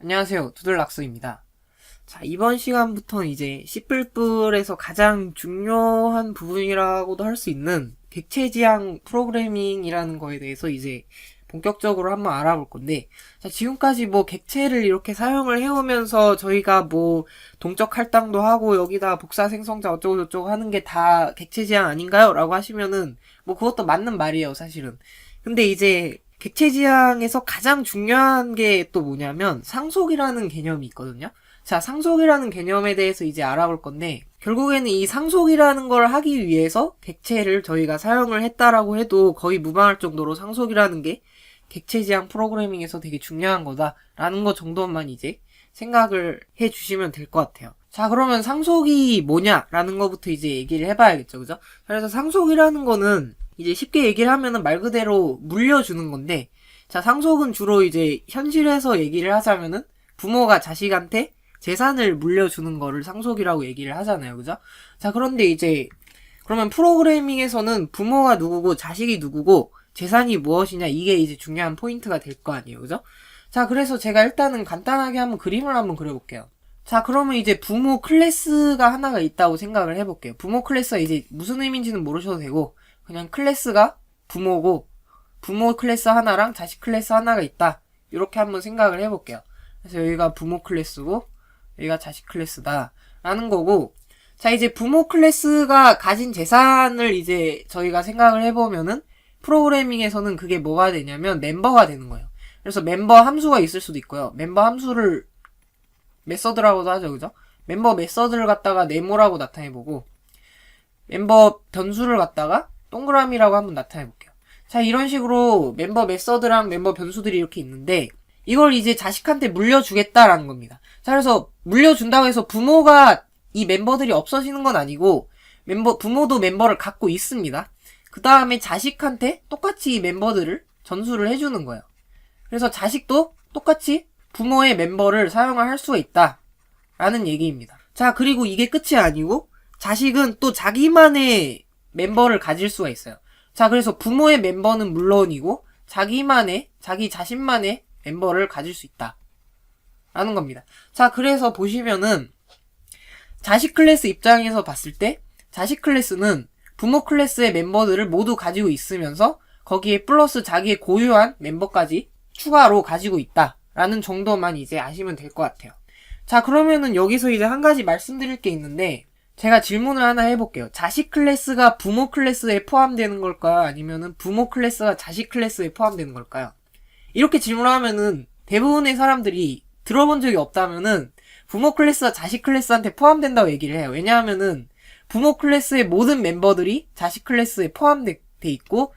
안녕하세요. 두들락스입니다. 자, 이번 시간부터는 이제 C++에서 가장 중요한 부분이라고도 할 수 있는 객체지향 프로그래밍이라는 거에 대해서 이제 본격적으로 한번 알아볼 건데, 자, 지금까지 뭐 객체를 이렇게 사용을 해오면서 저희가 뭐 동적 할당도 하고 여기다 복사 생성자 어쩌고저쩌고 하는 게 다 객체지향 아닌가요? 라고 하시면은 뭐 그것도 맞는 말이에요, 사실은. 근데 이제 객체지향에서 가장 중요한 게 또 뭐냐면 상속이라는 개념이 있거든요. 자, 상속이라는 개념에 대해서 이제 알아볼 건데, 결국에는 이 상속이라는 걸 하기 위해서 객체를 저희가 사용을 했다라고 해도 거의 무방할 정도로 상속이라는 게 객체지향 프로그래밍에서 되게 중요한 거다라는 거 정도만 이제 생각을 해 주시면 될 것 같아요. 자, 그러면 상속이 뭐냐라는 거부터 이제 얘기를 해봐야겠죠, 그죠? 그래서 상속이라는 거는 이제 쉽게 얘기를 하면은 말 그대로 물려주는 건데, 자, 상속은 주로 이제 현실에서 얘기를 하자면은 부모가 자식한테 재산을 물려주는 거를 상속이라고 얘기를 하잖아요, 그죠? 자, 그런데 이제 그러면 프로그래밍에서는 부모가 누구고 자식이 누구고 재산이 무엇이냐, 이게 이제 중요한 포인트가 될 거 아니에요, 그죠? 자, 그래서 제가 일단은 간단하게 한번 그림을 한번 그려볼게요. 자, 그러면 이제 부모 클래스가 하나가 있다고 생각을 해볼게요. 부모 클래스가 이제 무슨 의미인지는 모르셔도 되고, 그냥 클래스가 부모고, 부모 클래스 하나랑 자식 클래스 하나가 있다. 이렇게 한번 생각을 해볼게요. 그래서 여기가 부모 클래스고, 여기가 자식 클래스다. 라는 거고, 자, 이제 부모 클래스가 가진 재산을 이제 저희가 생각을 해보면은, 프로그래밍에서는 그게 뭐가 되냐면 멤버가 되는 거예요. 그래서 멤버 함수가 있을 수도 있고요. member 함수를 메서드라고도 하죠, 그죠? 멤버 메서드를 갖다가 네모라고 나타내보고, 멤버 변수를 갖다가 동그라미라고 한번 나타내볼게요. 자, 이런 식으로 멤버 메서드랑 멤버 변수들이 이렇게 있는데, 이걸 이제 자식한테 물려주겠다라는 겁니다. 자, 그래서 물려준다고 해서 부모가 이 멤버들이 없어지는 건 아니고, 부모도 멤버를 갖고 있습니다. 그 다음에 자식한테 똑같이 이 멤버들을 전수를 해주는 거예요. 그래서 자식도 똑같이 부모의 멤버를 사용을 할 수가 있다. 라는 얘기입니다. 자, 그리고 이게 끝이 아니고, 자식은 또 자기만의 멤버를 가질 수가 있어요. 자, 그래서 부모의 멤버는 물론이고, 자기 자신만의 멤버를 가질 수 있다. 라는 겁니다. 자, 그래서 보시면은, 자식 클래스 입장에서 봤을 때, 자식 클래스는 부모 클래스의 멤버들을 모두 가지고 있으면서, 거기에 플러스 자기의 고유한 멤버까지 추가로 가지고 있다. 라는 정도만 이제 아시면 될 것 같아요. 자, 그러면은 여기서 이제 한 가지 말씀드릴 게 있는데, 제가 질문을 하나 해볼게요. 자식 클래스가 부모 클래스에 포함되는 걸까요? 아니면은 부모 클래스가 자식 클래스에 포함되는 걸까요? 이렇게 질문하면은 대부분의 사람들이 들어본 적이 없다면은 부모 클래스가 자식 클래스한테 포함된다고 얘기를 해요. 왜냐하면은 부모 클래스의 모든 멤버들이 자식 클래스에 포함돼 있고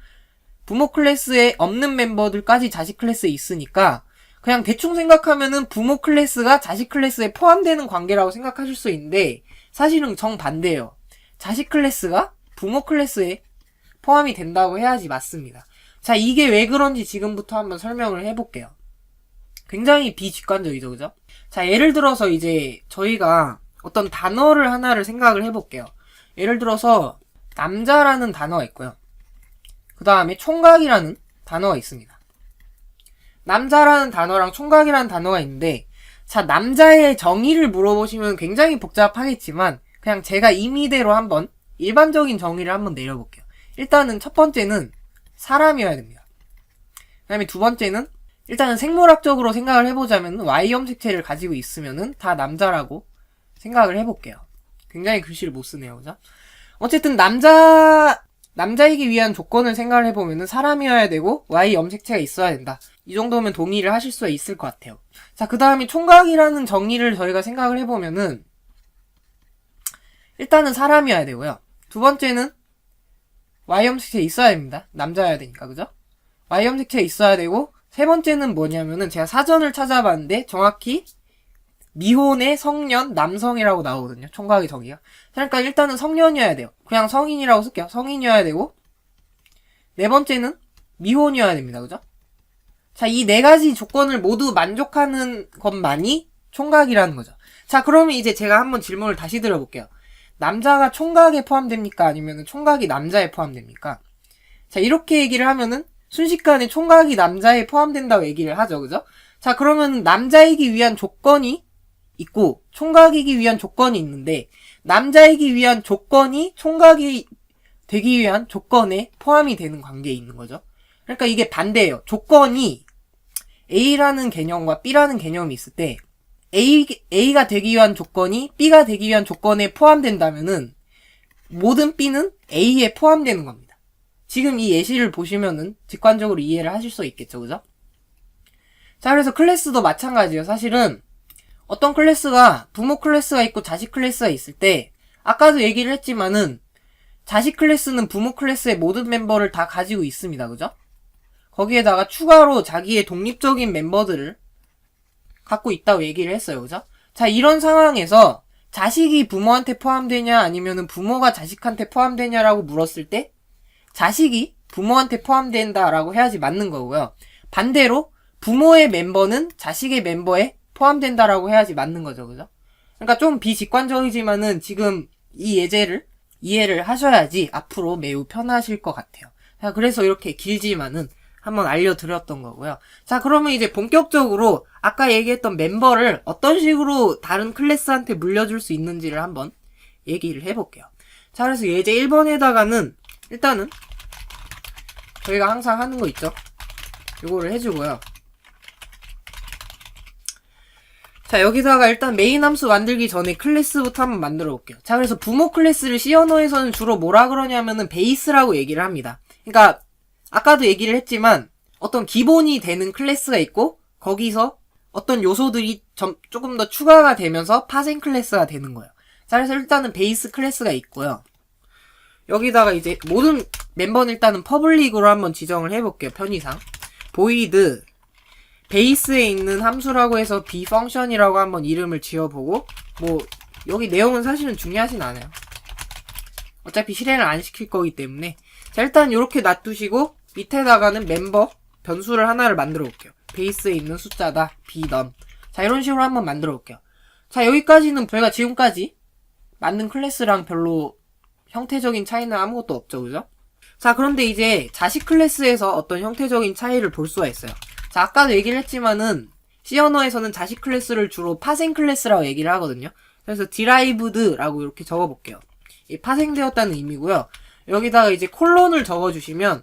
부모 클래스에 없는 멤버들까지 자식 클래스에 있으니까 그냥 대충 생각하면은 부모 클래스가 자식 클래스에 포함되는 관계라고 생각하실 수 있는데 사실은 정반대예요. 자식 클래스가 부모 클래스에 포함이 된다고 해야지 맞습니다. 자, 이게 왜 그런지 지금부터 한번 설명을 해볼게요. 굉장히 비직관적이죠, 그죠? 자, 예를 들어서 이제 저희가 어떤 단어를 하나를 생각을 해볼게요. 예를 들어서 남자라는 단어가 있고요. 그 다음에 총각이라는 단어가 있습니다. 남자라는 단어랑 총각이라는 단어가 있는데, 자, 남자의 정의를 물어보시면 굉장히 복잡하겠지만 그냥 제가 임의대로 한번 일반적인 정의를 한번 내려볼게요. 일단은 첫 번째는 사람이어야 됩니다. 그 다음에 두 번째는 일단은 생물학적으로 생각을 해보자면 Y염색체를 가지고 있으면은 다 남자라고 생각을 해볼게요. 굉장히 글씨를 못 쓰네요, 그죠? 어쨌든 남자이기 위한 조건을 생각을 해보면은 사람이어야 되고 Y염색체가 있어야 된다. 이 정도면 동의를 하실 수가 있을 것 같아요. 자, 그 다음에 총각이라는 정의를 저희가 생각을 해보면은 일단은 사람이어야 되고요. 두 번째는 Y염색체 있어야 됩니다. 남자여야 되니까, 그죠? Y염색체 있어야 되고 세 번째는 뭐냐면은 제가 사전을 찾아봤는데 정확히 미혼의 성년 남성이라고 나오거든요. 총각의 정의가. 그러니까 일단은 성년이어야 돼요. 그냥 성인이라고 쓸게요. 성인이어야 되고 네 번째는 미혼이어야 됩니다. 그죠? 자, 이 네 가지 조건을 모두 만족하는 것만이 총각이라는 거죠. 자, 그러면 이제 제가 한번 질문을 다시 드려볼게요. 남자가 총각에 포함됩니까? 아니면 총각이 남자에 포함됩니까? 자, 이렇게 얘기를 하면은 순식간에 총각이 남자에 포함된다고 얘기를 하죠. 그죠? 자, 그러면 남자이기 위한 조건이 있고 총각이기 위한 조건이 있는데, 남자이기 위한 조건이 총각이 되기 위한 조건에 포함이 되는 관계에 있는 거죠. 그러니까 이게 반대예요. 조건이 A라는 개념과 B라는 개념이 있을 때 A가 되기 위한 조건이 B가 되기 위한 조건에 포함된다면은 모든 B는 A에 포함되는 겁니다. 지금 이 예시를 보시면은 직관적으로 이해를 하실 수 있겠죠, 그죠? 자, 그래서 클래스도 마찬가지예요. 사실은 어떤 클래스가 부모 클래스가 있고 자식 클래스가 있을 때, 아까도 얘기를 했지만은 자식 클래스는 부모 클래스의 모든 멤버를 다 가지고 있습니다. 그죠? 거기에다가 추가로 자기의 독립적인 멤버들을 갖고 있다고 얘기를 했어요. 그죠? 자, 이런 상황에서 자식이 부모한테 포함되냐 아니면은 부모가 자식한테 포함되냐라고 물었을 때 자식이 부모한테 포함된다라고 해야지 맞는 거고요. 반대로 부모의 멤버는 자식의 멤버에 포함된다라고 해야지 맞는 거죠. 그죠? 그러니까 좀 비직관적이지만은 지금 이 예제를 이해를 하셔야지 앞으로 매우 편하실 것 같아요. 자, 그래서 이렇게 길지만은 한번 알려드렸던 거고요. 자, 그러면 이제 본격적으로 아까 얘기했던 멤버를 어떤 식으로 다른 클래스한테 물려줄 수 있는지를 한번 얘기를 해볼게요. 자, 그래서 예제 1번에다가는 일단은 저희가 항상 하는 거 있죠? 요거를 해주고요. 자, 여기다가 일단 메인 함수 만들기 전에 클래스부터 한번 만들어 볼게요. 자, 그래서 부모 클래스를 C 언어에서는 주로 뭐라 그러냐면은 베이스라고 얘기를 합니다. 그러니까 아까도 얘기를 했지만 어떤 기본이 되는 클래스가 있고 거기서 어떤 요소들이 조금 더 추가가 되면서 파생 클래스가 되는 거예요. 자, 그래서 일단은 베이스 클래스가 있고요. 여기다가 이제 모든 멤버는 일단은 퍼블릭으로 한번 지정을 해볼게요. 편의상 void 베이스에 있는 함수라고 해서 b 펑션이라고 한번 이름을 지어보고, 뭐 여기 내용은 사실은 중요하진 않아요. 어차피 실행을 안 시킬 거기 때문에. 자, 일단 이렇게 놔두시고 밑에다가는 멤버 변수를 하나를 만들어 볼게요. 베이스에 있는 숫자다 bnum. 자, 이런 식으로 한번 만들어 볼게요. 자, 여기까지는 저희가 지금까지 만든 클래스랑 별로 형태적인 차이는 아무것도 없죠, 그죠? 자, 그런데 이제 자식 클래스에서 어떤 형태적인 차이를 볼 수가 있어요. 자, 아까도 얘기를 했지만은 C 언어에서는 자식 클래스를 주로 파생 클래스라고 얘기를 하거든요. 그래서 derived라고 이렇게 적어볼게요. 이 파생되었다는 의미고요. 여기다가 이제 콜론을 적어주시면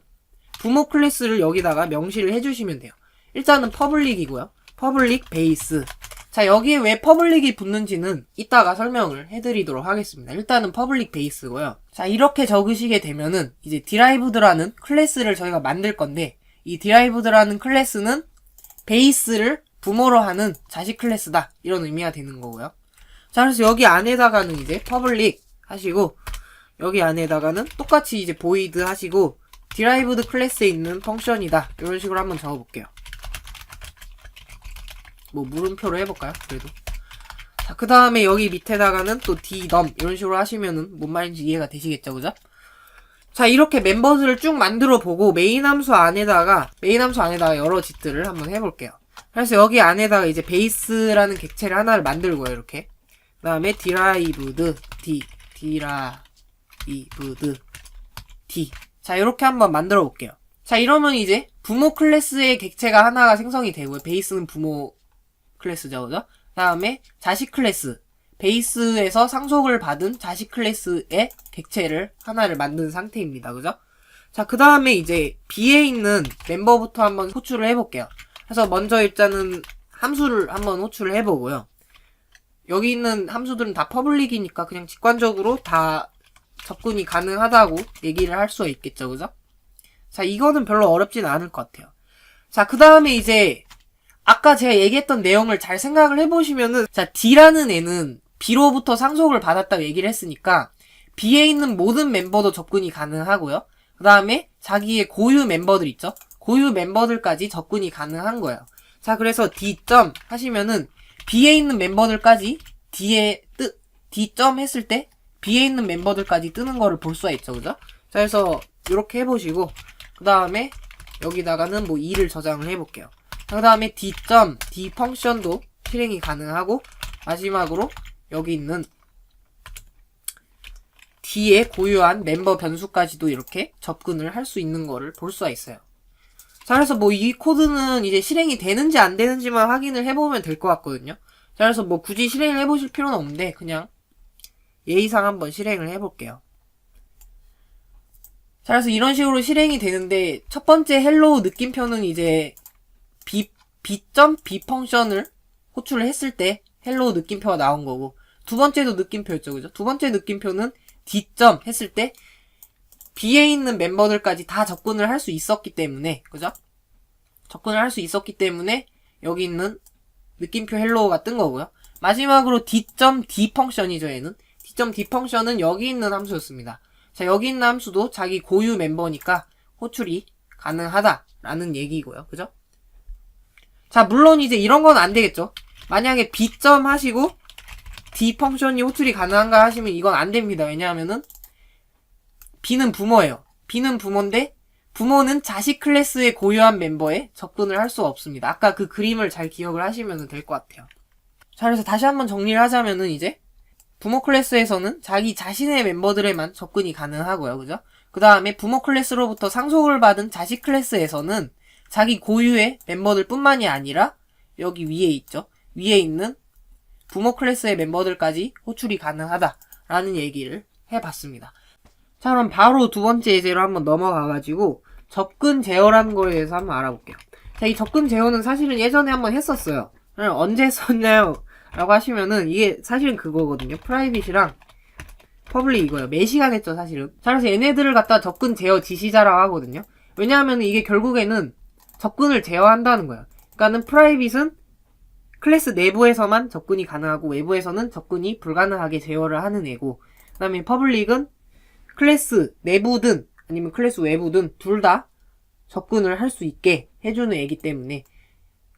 부모 클래스를 여기다가 명시를 해주시면 돼요. 일단은 퍼블릭이고요. 퍼블릭 베이스. 자, 여기에 왜 퍼블릭이 붙는지는 이따가 설명을 해드리도록 하겠습니다. 일단은 퍼블릭 베이스고요. 자, 이렇게 적으시게 되면은 이제 derived라는 클래스를 저희가 만들 건데, 이 derived라는 클래스는 베이스를 부모로 하는 자식 클래스다, 이런 의미가 되는 거고요. 자, 그래서 여기 안에다가는 이제 public 하시고 여기 안에다가는 똑같이 이제 void 하시고 derived 클래스에 있는 펑션이다, 이런 식으로 한번 적어볼게요. 뭐 물음표로 해볼까요? 그래도. 자, 그 다음에 여기 밑에다가는 또 dnum 이런 식으로 하시면은 뭔 말인지 이해가 되시겠죠, 그죠? 자, 이렇게 멤버들을 쭉 만들어 보고 메인 함수 안에다가 여러 짓들을 한번 해볼게요. 그래서 여기 안에다가 이제 베이스라는 객체를 하나를 만들고요, 이렇게. 그 다음에 derived d. 자, 이렇게 한번 만들어 볼게요. 자, 이러면 이제 부모 클래스의 객체가 하나가 생성이 되고요. 베이스는 부모 클래스죠, 그죠? 그 다음에 자식 클래스. 베이스에서 상속을 받은 자식 클래스의 객체를 하나를 만든 상태입니다. 그죠? 자, 그 다음에 이제 B에 있는 멤버부터 한번 호출을 해볼게요. 그래서 먼저 일단은 함수를 한번 호출을 해보고요. 여기 있는 함수들은 다 퍼블릭이니까 그냥 직관적으로 다 접근이 가능하다고 얘기를 할 수가 있겠죠. 그죠? 자, 이거는 별로 어렵진 않을 것 같아요. 자, 그 다음에 이제 아까 제가 얘기했던 내용을 잘 생각을 해보시면은, 자, D라는 애는 B로부터 상속을 받았다고 얘기를 했으니까 B에 있는 모든 멤버도 접근이 가능하고요. 그 다음에 자기의 고유 멤버들 있죠? 고유 멤버들까지 접근이 가능한 거예요. 자, 그래서 D 점 하시면은 B에 있는 멤버들까지 D 점 했을 때 B에 있는 멤버들까지 뜨는 거를 볼 수가 있죠, 그죠? 자, 그래서 이렇게 해보시고 그 다음에 여기다가는 뭐 2를 저장을 해볼게요. 그 다음에 D 펑션도 실행이 가능하고, 마지막으로 여기 있는 D의 고유한 멤버 변수까지도 이렇게 접근을 할 수 있는 거를 볼 수가 있어요. 자, 그래서 뭐 이 코드는 이제 실행이 되는지 안 되는지만 확인을 해보면 될 것 같거든요. 자, 그래서 뭐 굳이 실행을 해보실 필요는 없는데 그냥 예의상 한번 실행을 해볼게요. 자, 그래서 이런 식으로 실행이 되는데 첫 번째 헬로우 느낌표는 이제 b.b 펑션을 호출을 했을 때 헬로우 느낌표가 나온 거고, 두 번째도 느낌표였죠, 그죠? 두 번째 느낌표는 d. 했을 때 b에 있는 멤버들까지 다 접근을 할 수 있었기 때문에, 그죠? 접근을 할 수 있었기 때문에 여기 있는 느낌표 헬로우가 뜬 거고요. 마지막으로 d.d 펑션이죠, 얘는. d.d 펑션은 여기 있는 함수였습니다. 자, 여기 있는 함수도 자기 고유 멤버니까 호출이 가능하다라는 얘기고요. 그죠? 자, 물론 이제 이런 건 안 되겠죠. 만약에 b. 하시고 d 펑션이 호출이 가능한가 하시면 이건 안 됩니다. 왜냐하면은 b는 부모예요. b는 부모인데 부모는 자식 클래스의 고유한 멤버에 접근을 할 수 없습니다. 아까 그 그림을 잘 기억을 하시면 될 것 같아요. 자, 그래서 다시 한번 정리를 하자면은 이제 부모 클래스에서는 자기 자신의 멤버들에만 접근이 가능하고요. 그죠? 그 다음에 부모 클래스로부터 상속을 받은 자식 클래스에서는 자기 고유의 멤버들 뿐만이 아니라 여기 위에 있죠. 위에 있는 부모 클래스의 멤버들까지 호출이 가능하다라는 얘기를 해봤습니다. 자, 그럼 바로 두 번째 예제로 한번 넘어가가지고 접근 제어라는 거에 대해서 한번 알아볼게요. 자, 이 접근 제어는 사실은 예전에 한번 했었어요. 언제 썼냐요? 라고 하시면은 이게 사실은 그거거든요. 프라이빗이랑 퍼블릭 이거예요. 매시간 했죠, 사실은. 자, 그래서 얘네들을 갖다 접근 제어 지시자라고 하거든요. 왜냐하면 이게 결국에는 접근을 제어한다는 거예요. 그러니까는 프라이빗은 클래스 내부에서만 접근이 가능하고 외부에서는 접근이 불가능하게 제어를 하는 애고, 그 다음에 퍼블릭은 클래스 내부든 아니면 클래스 외부든 둘 다 접근을 할 수 있게 해주는 애기 때문에,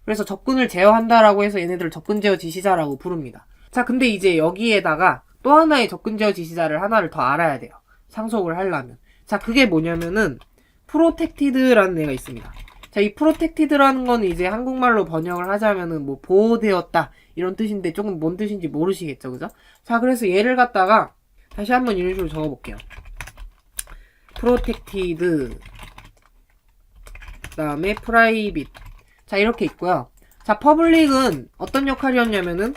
그래서 접근을 제어한다라고 해서 얘네들을 접근 제어 지시자라고 부릅니다. 자, 근데 이제 여기에다가 또 하나의 접근 제어 지시자를 하나를 더 알아야 돼요. 상속을 하려면. 자, 그게 뭐냐면은 프로텍티드라는 애가 있습니다. 자, 이 프로텍티드라는 건 이제 한국말로 번역을 하자면은 뭐 보호되었다 이런 뜻인데 조금 뭔 뜻인지 모르시겠죠, 그죠? 자, 그래서 얘를 갖다가 다시 한번 이런 식으로 적어볼게요. 프로텍티드 그 다음에 프라이빗. 자, 이렇게 있고요. 자, 퍼블릭은 어떤 역할이었냐면은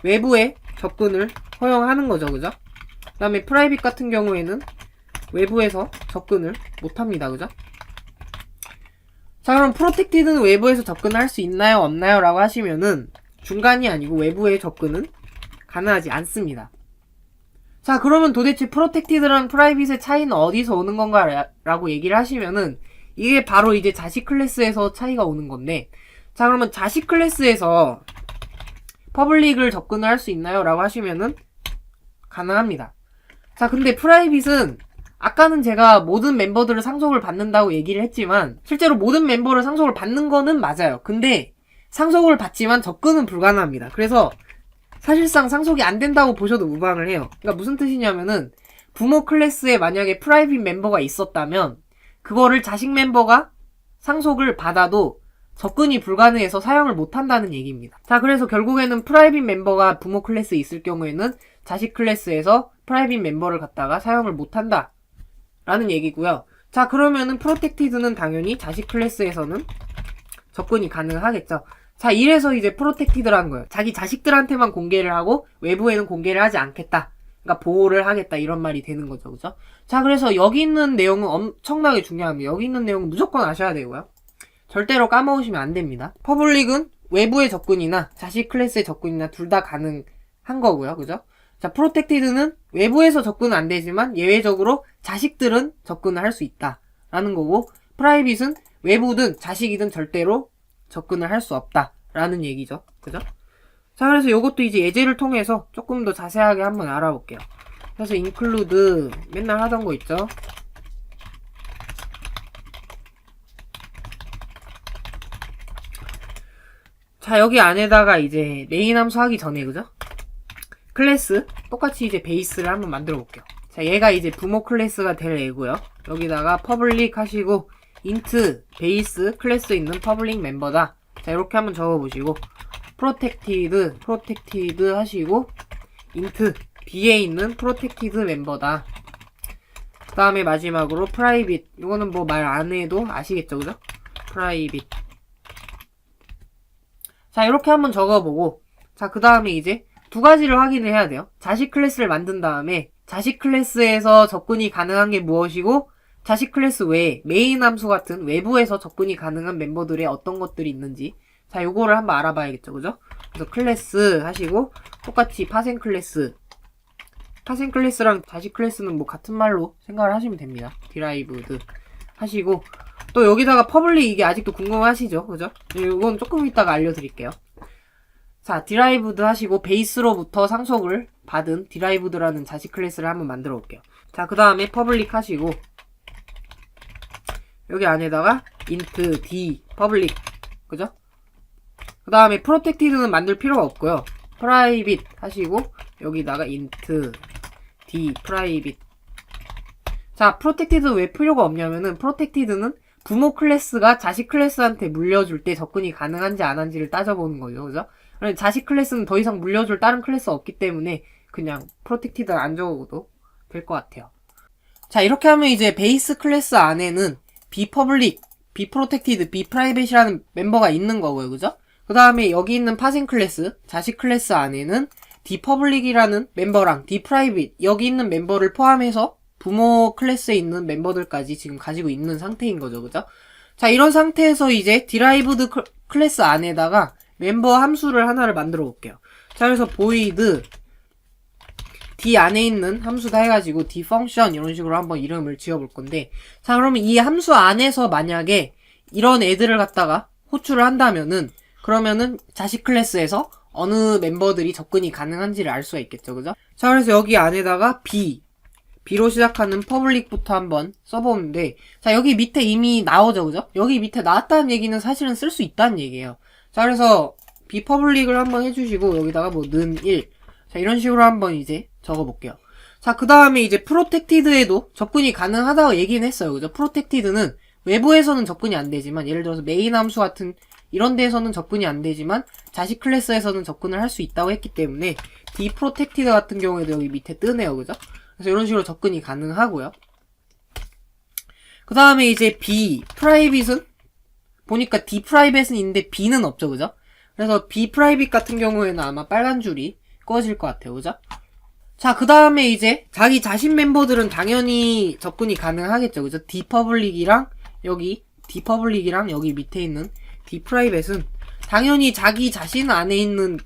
외부에 접근을 허용하는 거죠, 그죠? 그 다음에 프라이빗 같은 경우에는 외부에서 접근을 못합니다, 그죠? 자, 그럼 프로텍티드는 외부에서 접근을 할 수 있나요, 없나요? 라고 하시면은 중간이 아니고 외부의 접근은 가능하지 않습니다. 자, 그러면 도대체 프로텍티드랑 프라이빗의 차이는 어디서 오는 건가? 라고 얘기를 하시면은 이게 바로 이제 자식 클래스에서 차이가 오는 건데, 자, 그러면 자식 클래스에서 퍼블릭을 접근을 할 수 있나요? 라고 하시면은 가능합니다. 자, 근데 프라이빗은 아까는 제가 모든 멤버들을 상속을 받는다고 얘기를 했지만 실제로 모든 멤버를 상속을 받는 거는 맞아요. 근데 상속을 받지만 접근은 불가능합니다. 그래서 사실상 상속이 안 된다고 보셔도 무방을 해요. 그러니까 무슨 뜻이냐면은 부모 클래스에 만약에 프라이빗 멤버가 있었다면 그거를 자식 멤버가 상속을 받아도 접근이 불가능해서 사용을 못한다는 얘기입니다. 자, 그래서 결국에는 프라이빗 멤버가 부모 클래스에 있을 경우에는 자식 클래스에서 프라이빗 멤버를 갖다가 사용을 못한다 라는 얘기고요. 자, 그러면은 프로텍티드는 당연히 자식 클래스에서는 접근이 가능하겠죠. 자, 이래서 이제 프로텍티드라는 거예요. 자기 자식들한테만 공개를 하고 외부에는 공개를 하지 않겠다. 그러니까 보호를 하겠다 이런 말이 되는 거죠. 그죠? 자, 그래서 여기 있는 내용은 엄청나게 중요합니다. 여기 있는 내용은 무조건 아셔야 되고요. 절대로 까먹으시면 안 됩니다. 퍼블릭은 외부의 접근이나 자식 클래스의 접근이나 둘 다 가능한 거고요. 그죠? 자, 프로텍티드는 외부에서 접근은 안 되지만 예외적으로 자식들은 접근을 할 수 있다 라는 거고, 프라이빗은 외부든 자식이든 절대로 접근을 할 수 없다 라는 얘기죠. 그죠? 자, 그래서 요것도 이제 예제를 통해서 조금 더 자세하게 한번 알아볼게요. 그래서 include 맨날 하던 거 있죠. 자, 여기 안에다가 이제 메인 함수 하기 전에, 그죠? 클래스 똑같이 이제 베이스를 한번 만들어 볼게요. 자, 얘가 이제 부모 클래스가 될 애고요. 여기다가 퍼블릭 하시고 int 베이스 클래스에 있는 퍼블릭 멤버다. 자, 이렇게 한번 적어보시고 프로텍티드 하시고 int b에 있는 프로텍티드 멤버다. 그 다음에 마지막으로 프라이빗, 이거는 뭐 말 안 해도 아시겠죠, 그죠? private. 자, 이렇게 한번 적어보고, 자, 그 다음에 이제 두 가지를 확인을 해야 돼요. 자식 클래스를 만든 다음에 자식 클래스에서 접근이 가능한 게 무엇이고, 자식 클래스 외에 메인 함수 같은 외부에서 접근이 가능한 멤버들의 어떤 것들이 있는지, 자, 요거를 한번 알아봐야겠죠, 그죠? 그래서 클래스 하시고, 똑같이 파생 클래스. 파생 클래스랑 자식 클래스는 뭐 같은 말로 생각을 하시면 됩니다. derived 하시고, 또 여기다가 퍼블릭 이게 아직도 궁금하시죠? 그죠? 이건 조금 이따가 알려드릴게요. 자, derived 하시고 베이스로부터 상속을 받은 derived라는 자식 클래스를 한번 만들어 볼게요. 자, 그 다음에 public 하시고 여기 안에다가 int d public 그죠? 그 다음에 protected는 만들 필요가 없고요. private 하시고 여기다가 int d private. 자, protected 왜 필요가 없냐면은 protected는 부모 클래스가 자식 클래스한테 물려줄 때 접근이 가능한지 안 한지를 따져보는 거죠. 그죠? 자식 클래스는 더 이상 물려줄 다른 클래스가 없기 때문에 그냥 프로텍티드 안 적어도 될 것 같아요. 자, 이렇게 하면 이제 베이스 클래스 안에는 비퍼블릭, 비프로텍티드, 비프라이빗이라는 멤버가 있는 거고요. 그죠? 그 다음에 여기 있는 파생 클래스, 자식 클래스 안에는 디퍼블릭이라는 멤버랑 디프라이빗, 여기 있는 멤버를 포함해서 부모 클래스에 있는 멤버들까지 지금 가지고 있는 상태인 거죠. 그죠? 자, 이런 상태에서 이제 derived 클래스 안에다가 멤버 함수를 하나를 만들어 볼게요. 자, 그래서 void d 안에 있는 함수다 해가지고 d function 이런 식으로 한번 이름을 지어볼 건데, 자, 그러면 이 함수 안에서 만약에 이런 애들을 갖다가 호출을 한다면은, 그러면은 자식 클래스에서 어느 멤버들이 접근이 가능한지를 알 수가 있겠죠. 그죠? 자, 그래서 여기 안에다가 B로 시작하는 퍼블릭부터 한번 써보는데, 자, 여기 밑에 이미 나오죠, 그죠? 여기 밑에 나왔다는 얘기는 사실은 쓸 수 있다는 얘기예요. 자, 그래서 비퍼블릭을 한번 해주시고, 여기다가 뭐 는 1. 자, 이런 식으로 한번 이제 적어볼게요. 자, 그 다음에 이제 프로텍티드에도 접근이 가능하다고 얘기는 했어요, 그죠? 프로텍티드는 외부에서는 접근이 안 되지만, 예를 들어서 메인 함수 같은 이런 데에서는 접근이 안 되지만, 자식 클래스에서는 접근을 할 수 있다고 했기 때문에, 디프로텍티드 같은 경우에도 여기 밑에 뜨네요, 그죠? 그래서 이런 식으로 접근이 가능하고요. 그 다음에 이제 B, 프라이빗은 보니까 D 프라이빗은 있는데 B는 없죠, 그죠? 그래서 B 프라이빗 같은 경우에는 아마 빨간 줄이 꺼질 것 같아요, 그죠? 자, 그 다음에 이제 자기 자신 멤버들은 당연히 접근이 가능하겠죠, 그죠? D 퍼블릭이랑 여기 D 퍼블릭이랑 여기 밑에 있는 D 프라이빗은 당연히 자기 자신 안에 있는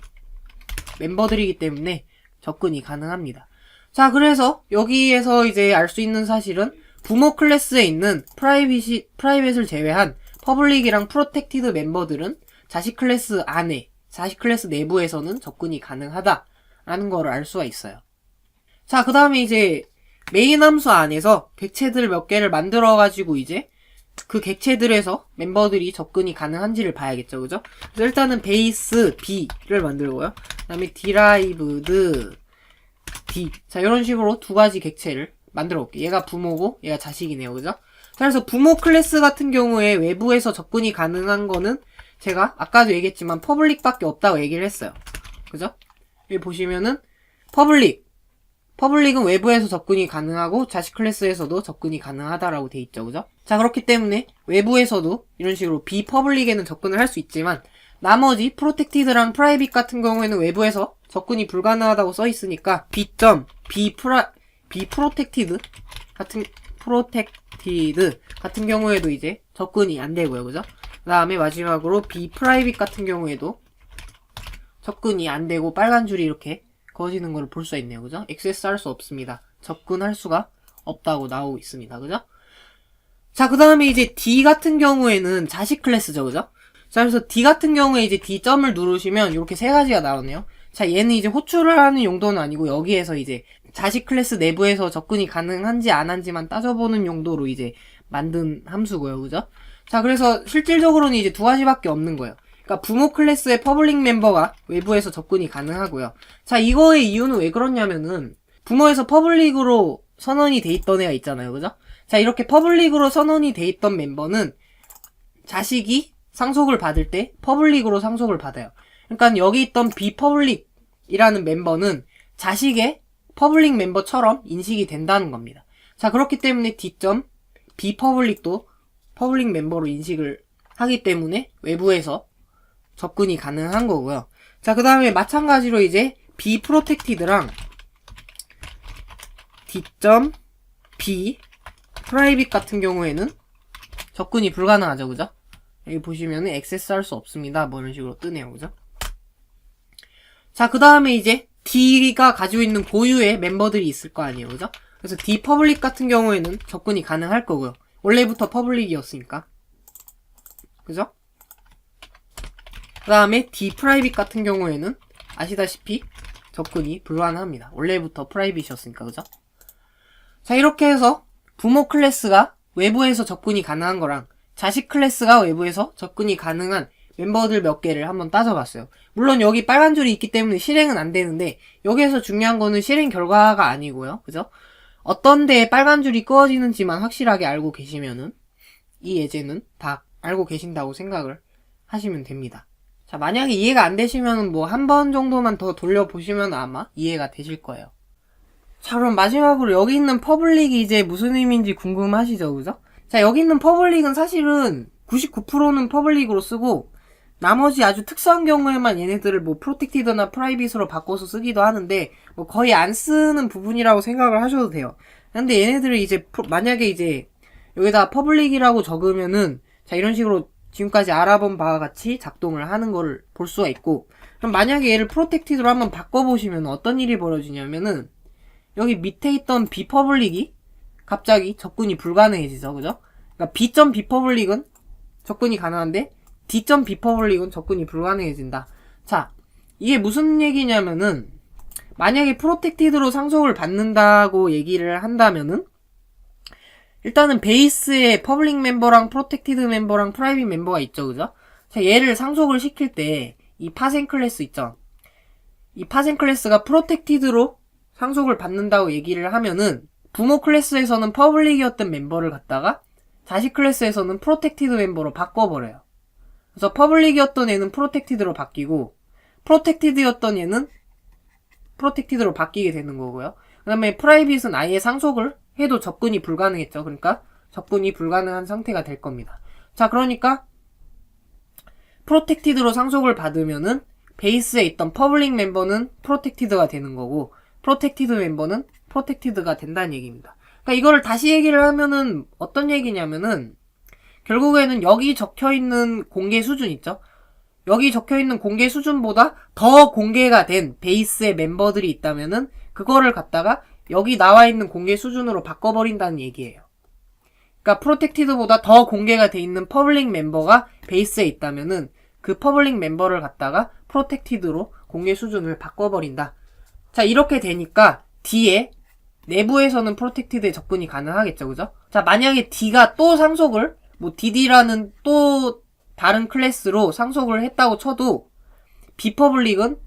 멤버들이기 때문에 접근이 가능합니다. 자, 그래서 여기에서 이제 알 수 있는 사실은 부모 클래스에 있는 프라이빗을 제외한 퍼블릭이랑 프로텍티드 멤버들은 자식 클래스 안에, 자식 클래스 내부에서는 접근이 가능하다라는 거를 알 수가 있어요. 자, 그 다음에 이제 메인 함수 안에서 객체들 몇 개를 만들어가지고 이제 그 객체들에서 멤버들이 접근이 가능한지를 봐야겠죠, 그죠? 그래서 일단은 베이스 B를 만들고요. 그 다음에 derived D. 자, 이런 식으로 두 가지 객체를 만들어 볼게요. 얘가 부모고, 얘가 자식이네요. 그죠? 자, 그래서 부모 클래스 같은 경우에 외부에서 접근이 가능한 거는 제가 아까도 얘기했지만 퍼블릭밖에 없다고 얘기를 했어요. 그죠? 여기 보시면은 퍼블릭은 외부에서 접근이 가능하고 자식 클래스에서도 접근이 가능하다라고 돼 있죠. 그죠? 자, 그렇기 때문에 외부에서도 이런 식으로 비퍼블릭에는 접근을 할 수 있지만 나머지 프로텍티드랑 프라이빗 같은 경우에는 외부에서 접근이 불가능하다고 써 있으니까 비프로텍티드 같은 경우에도 이제 접근이 안 되고요. 그죠? 그 다음에 마지막으로 비프라이빗 같은 경우에도 접근이 안 되고 빨간 줄이 이렇게 그어지는 걸 볼 수 있네요. 그죠? 액세스 할 수 없습니다. 접근할 수가 없다고 나오고 있습니다. 그죠? 자, 그 다음에 이제 D 같은 경우에는 자식 클래스죠. 그죠? 자, 그래서 D 같은 경우에 이제 D 점을 누르시면 이렇게 세 가지가 나오네요. 자, 얘는 이제 호출을 하는 용도는 아니고 여기에서 이제 자식 클래스 내부에서 접근이 가능한지 안 한지만 따져보는 용도로 이제 만든 함수고요. 그죠? 자, 그래서 실질적으로는 이제 두 가지밖에 없는 거예요. 그러니까 부모 클래스의 퍼블릭 멤버가 외부에서 접근이 가능하고요. 자, 이거의 이유는 왜 그렇냐면은 부모에서 퍼블릭으로 선언이 돼 있던 애가 있잖아요. 그죠? 자, 이렇게 퍼블릭으로 선언이 돼 있던 멤버는 자식이 상속을 받을 때 퍼블릭으로 상속을 받아요. 그러니까 여기 있던 비퍼블릭이라는 멤버는 자식의 퍼블릭 멤버처럼 인식이 된다는 겁니다. 자, 그렇기 때문에 D.비퍼블릭도 퍼블릭 멤버로 인식을 하기 때문에 외부에서 접근이 가능한 거고요. 자, 그 다음에 마찬가지로 이제 비프로텍티드랑 D.B 프라이빗 같은 경우에는 접근이 불가능하죠, 그죠? 여기 보시면은 액세스할 수 없습니다. 뭐 이런 식으로 뜨네요, 그죠? 자, 그 다음에 이제 D가 가지고 있는 고유의 멤버들이 있을 거 아니에요, 그죠? 그래서 D 퍼블릭 같은 경우에는 접근이 가능할 거고요. 원래부터 퍼블릭이었으니까. 그죠? 그 다음에 D 프라이빗 같은 경우에는 아시다시피 접근이 불가능합니다. 원래부터 프라이빗이었으니까, 그죠? 자, 이렇게 해서 부모 클래스가 외부에서 접근이 가능한 거랑 자식 클래스가 외부에서 접근이 가능한 멤버들 몇 개를 한번 따져봤어요. 물론 여기 빨간 줄이 있기 때문에 실행은 안 되는데 여기에서 중요한 거는 실행 결과가 아니고요. 그죠? 어떤 데에 빨간 줄이 그어지는지만 확실하게 알고 계시면은 이 예제는 다 알고 계신다고 생각을 하시면 됩니다. 자, 만약에 이해가 안 되시면은 뭐 한 번 정도만 더 돌려보시면 아마 이해가 되실 거예요. 자, 그럼 마지막으로 여기 있는 퍼블릭이 이제 무슨 의미인지 궁금하시죠, 그죠? 자, 여기 있는 퍼블릭은 사실은 99%는 퍼블릭으로 쓰고 나머지 아주 특수한 경우에만 얘네들을 뭐 프로텍티드나 프라이빗으로 바꿔서 쓰기도 하는데 뭐 거의 안 쓰는 부분이라고 생각을 하셔도 돼요. 근데 얘네들을 이제 만약에 이제 여기다 퍼블릭이라고 적으면은 자, 이런 식으로 지금까지 알아본 바와 같이 작동을 하는 거를 볼 수가 있고, 그럼 만약에 얘를 프로텍티드로 한번 바꿔보시면 어떤 일이 벌어지냐면은 여기 밑에 있던 비퍼블릭이 갑자기 접근이 불가능해지죠, 그죠? 그러니까 B.bpublic은 접근이 가능한데 D.bpublic은 접근이 불가능해진다. 자, 이게 무슨 얘기냐면은 만약에 프로텍티드로 상속을 받는다고 얘기를 한다면은 일단은 베이스에 퍼블릭 멤버랑 프로텍티드 멤버랑 프라이빗 멤버가 있죠, 그죠? 자, 얘를 상속을 시킬 때 이 파생 클래스 있죠? 이 파생 클래스가 프로텍티드로 상속을 받는다고 얘기를 하면은 부모 클래스에서는 퍼블릭이었던 멤버를 갖다가 자식 클래스에서는 프로텍티드 멤버로 바꿔버려요. 그래서 퍼블릭이었던 애는 프로텍티드로 바뀌고 프로텍티드였던 얘는 프로텍티드로 바뀌게 되는 거고요. 그 다음에 프라이빗은 아예 상속을 해도 접근이 불가능했죠. 그러니까 접근이 불가능한 상태가 될 겁니다. 자, 그러니까 프로텍티드로 상속을 받으면은 베이스에 있던 퍼블릭 멤버는 프로텍티드가 되는 거고 프로텍티드 멤버는 프로텍티드가 된다는 얘기입니다. 그러니까 이거를 다시 얘기를 하면은 어떤 얘기냐면은 결국에는 여기 적혀있는 공개 수준 있죠? 여기 적혀있는 공개 수준보다 더 공개가 된 베이스의 멤버들이 있다면은 그거를 갖다가 여기 나와있는 공개 수준으로 바꿔버린다는 얘기예요. 그러니까 프로텍티드보다 더 공개가 돼 있는 퍼블릭 멤버가 베이스에 있다면은 그 퍼블릭 멤버를 갖다가 프로텍티드로 공개 수준을 바꿔버린다. 자, 이렇게 되니까 D에 내부에서는 프로텍티드에 접근이 가능하겠죠, 그죠? 자, 만약에 D가 또 상속을 뭐 DD라는 또 다른 클래스로 상속을 했다고 쳐도 비퍼블릭은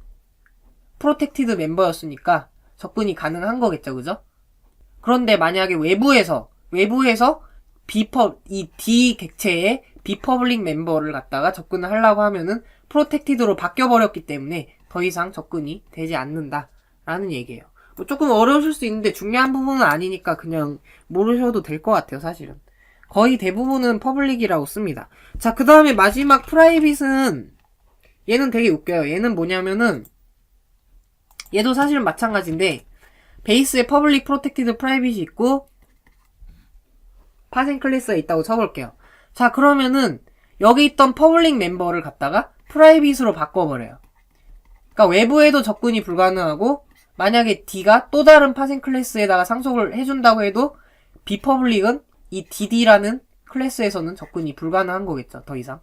프로텍티드 멤버였으니까 접근이 가능한 거겠죠, 그죠? 그런데 만약에 외부에서 이 D 객체의 비퍼블릭 멤버를 갖다가 접근을 하려고 하면은 프로텍티드로 바뀌어버렸기 때문에 더 이상 접근이 되지 않는다라는 얘기예요. 뭐 조금 어려우실 수 있는데 중요한 부분은 아니니까 그냥 모르셔도 될 것 같아요, 사실은. 거의 대부분은 퍼블릭이라고 씁니다. 자, 그 다음에 마지막 프라이빗은 얘는 되게 웃겨요. 얘는 뭐냐면은 얘도 사실은 마찬가지인데 베이스에 퍼블릭, 프로텍티드, 프라이빗이 있고 파생 클래스가 있다고 쳐볼게요. 자, 그러면은 여기 있던 퍼블릭 멤버를 갖다가 프라이빗으로 바꿔버려요. 그러니까 외부에도 접근이 불가능하고 만약에 D가 또 다른 파생 클래스에다가 상속을 해준다고 해도 비퍼블릭은 이 DD라는 클래스에서는 접근이 불가능한 거겠죠, 더 이상.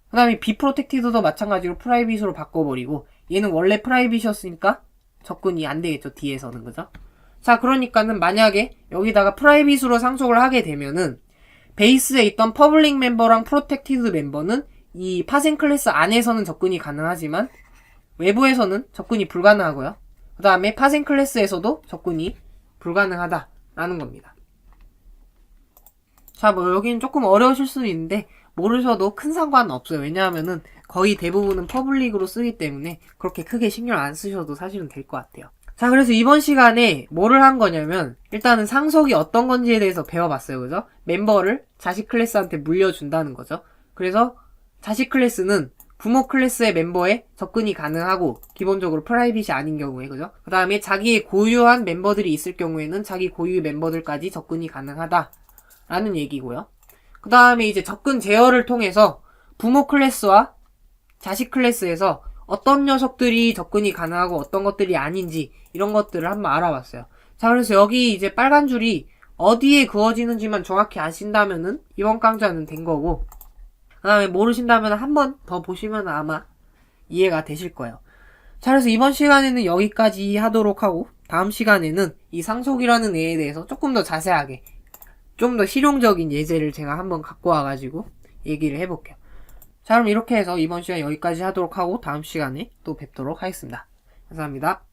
그 다음에 비프로텍티드도 마찬가지로 프라이빗으로 바꿔버리고 얘는 원래 프라이빗이었으니까 접근이 안 되겠죠, D에서는, 그죠? 자, 그러니까는 만약에 여기다가 프라이빗으로 상속을 하게 되면은 베이스에 있던 퍼블릭 멤버랑 프로텍티드 멤버는 이 파생 클래스 안에서는 접근이 가능하지만 외부에서는 접근이 불가능하고요. 그 다음에 파생 클래스에서도 접근이 불가능하다라는 겁니다. 자, 뭐 여기는 조금 어려우실 수도 있는데 모르셔도 큰 상관은 없어요. 왜냐하면은 거의 대부분은 퍼블릭으로 쓰기 때문에 그렇게 크게 신경 안 쓰셔도 사실은 될 것 같아요. 자, 그래서 이번 시간에 뭐를 한 거냐면 일단은 상속이 어떤 건지에 대해서 배워봤어요, 그죠? 멤버를 자식 클래스한테 물려준다는 거죠. 그래서 자식 클래스는 부모 클래스의 멤버에 접근이 가능하고 기본적으로 프라이빗이 아닌 경우에 그죠? 그 다음에 자기의 고유한 멤버들이 있을 경우에는 자기 고유 멤버들까지 접근이 가능하다 라는 얘기고요. 그 다음에 이제 접근 제어를 통해서 부모 클래스와 자식 클래스에서 어떤 녀석들이 접근이 가능하고 어떤 것들이 아닌지 이런 것들을 한번 알아봤어요. 자, 그래서 여기 이제 빨간 줄이 어디에 그어지는지만 정확히 아신다면은 이번 강좌는 된 거고, 그 다음에 모르신다면 한 번 더 보시면 아마 이해가 되실 거예요. 자, 그래서 이번 시간에는 여기까지 하도록 하고, 다음 시간에는 이 상속이라는 애에 대해서 조금 더 자세하게, 좀 더 실용적인 예제를 제가 한번 갖고 와가지고 얘기를 해볼게요. 자, 그럼 이렇게 해서 이번 시간 여기까지 하도록 하고, 다음 시간에 또 뵙도록 하겠습니다. 감사합니다.